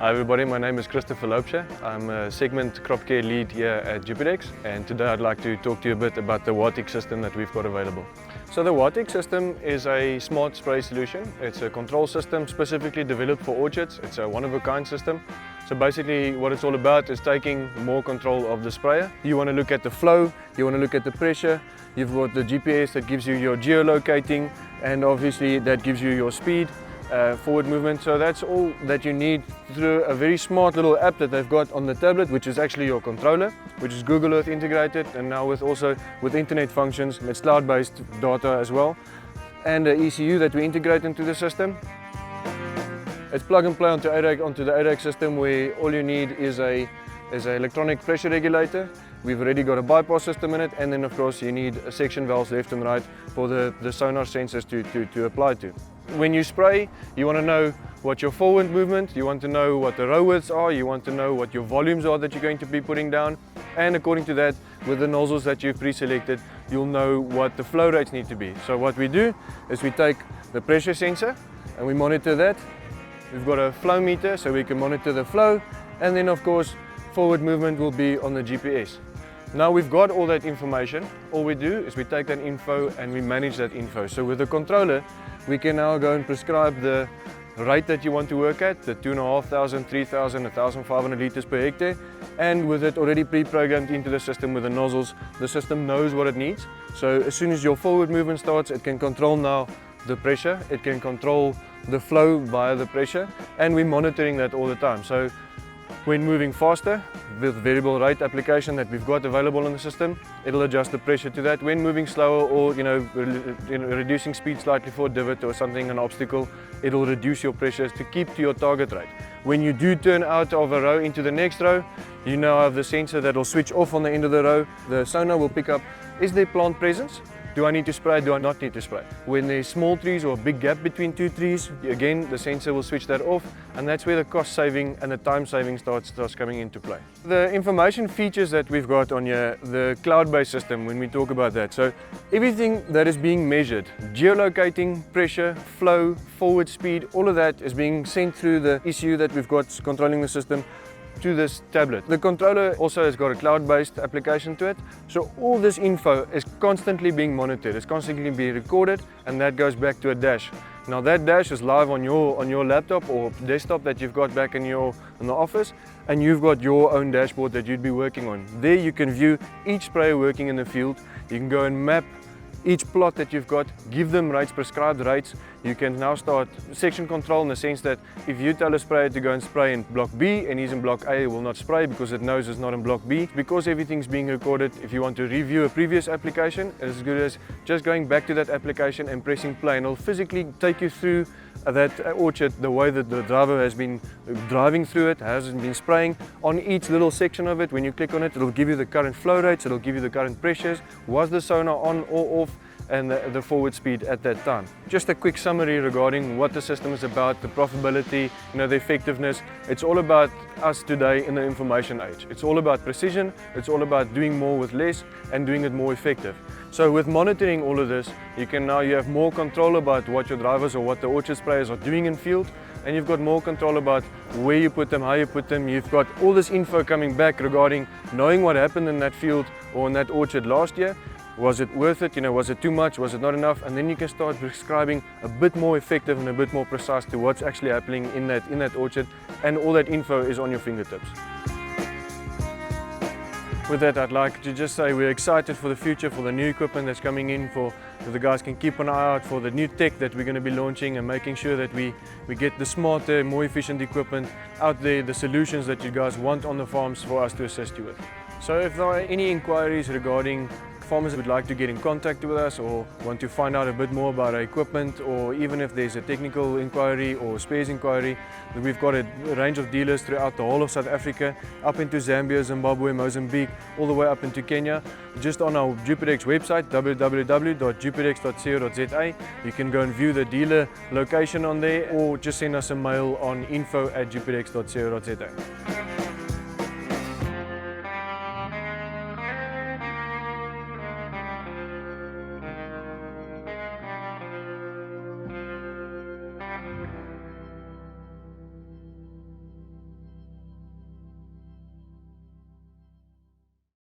Hi everybody, my name is Christopher Loopsje. I'm a segment crop care lead here at Jupirex, and today I'd like to talk to you a bit about the Waatic system that we've got available. So the Waatic system is a smart spray solution. It's a control system specifically developed for orchards. It's a one-of-a-kind system. So basically what it's all about is taking more control of the sprayer. You want to look at the flow, you want to look at the pressure, you've got the GPS that gives you your geolocating, and obviously that gives you your speed. Forward movement, so that's all that you need through a very smart little app that they've got on the tablet, which is actually your controller, which is Google Earth integrated, and now with internet functions. It's cloud-based data as well, and the ECU that we integrate into the system. It's plug and play onto the ADAC system, where all you need is an electronic pressure regulator. We've already got a bypass system in it, and then of course you need section valves left and right for the sonar sensors to apply to. When you spray, you want to know what your forward movement, you want to know what the row widths are, you want to know what your volumes are that you're going to be putting down, and according to that, with the nozzles that you've pre-selected, you'll know what the flow rates need to be. So what we do is we take the pressure sensor and we monitor that. We've got a flow meter so we can monitor the flow, and then of course forward movement will be on the GPS. Now we've got all that information, all we do is we take that info and we manage that info. So with the controller, we can now go and prescribe the rate that you want to work at, the 2,500, 3,000, 1,500 liters per hectare, and with it already pre-programmed into the system with the nozzles, the system knows what it needs. So as soon as your forward movement starts, it can control now the pressure, it can control the flow via the pressure, and we're monitoring that all the time. So when moving faster, with variable rate application that we've got available in the system, it'll adjust the pressure to that. When moving slower, or reducing speed slightly for a divot or something, an obstacle, it'll reduce your pressures to keep to your target rate. When you do turn out of a row into the next row, you now have the sensor that will switch off on the end of the row. The sonar will pick up, is there plant presence? Do I need to spray? Do I not need to spray? When there's small trees or a big gap between two trees, again the sensor will switch that off, and that's where the cost saving and the time saving starts coming into play. The information features that we've got on here, the cloud-based system, when we talk about that, so everything that is being measured, geolocating, pressure, flow, forward speed, all of that is being sent through the ECU that we've got controlling the system to this tablet. The controller also has got a cloud-based application to it, so all this info is constantly being monitored, it's constantly being recorded, and that goes back to a dash. Now that dash is live on your laptop or desktop that you've got back in the office, and you've got your own dashboard that you'd be working on. There you can view each sprayer working in the field. You can go and map each plot that you've got, give them rates, prescribed rates. You can now start section control in the sense that if you tell a sprayer to go and spray in block B and he's in block A, it will not spray because it knows it's not in block B. Because everything's being recorded, if you want to review a previous application, it's as good as just going back to that application and pressing play, and it'll physically take you through that orchard the way that the driver has been driving through it, hasn't been spraying on each little section of it. When you click on it, it'll give you the current flow rates, it'll give you the current pressures, was the sonar on or off, and the forward speed at that time. Just a quick summary regarding what the system is about, the profitability, the effectiveness. It's all about us today in the information age. It's all about precision, it's all about doing more with less and doing it more effective. So with monitoring all of this, you have more control about what your drivers or what the orchard sprayers are doing in field, and you've got more control about where you put them, how you put them. You've got all this info coming back regarding knowing what happened in that field or in that orchard last year. Was it worth it? Was it too much? Was it not enough? And then you can start prescribing a bit more effective and a bit more precise to what's actually happening in that orchard, and all that info is on your fingertips. With that, I'd like to just say we're excited for the future, for the new equipment that's coming in, for the guys can keep an eye out for the new tech that we're going to be launching, and making sure that we get the smarter, more efficient equipment out there, the solutions that you guys want on the farms for us to assist you with. So if there are any inquiries regarding farmers would like to get in contact with us or want to find out a bit more about our equipment, or even if there's a technical inquiry or spares inquiry, we've got a range of dealers throughout the whole of South Africa, up into Zambia, Zimbabwe, Mozambique, all the way up into Kenya. Just on our Jupirex website, www.jupirex.co.za, you can go and view the dealer location on there, or just send us a mail on info@jupirex.co.za.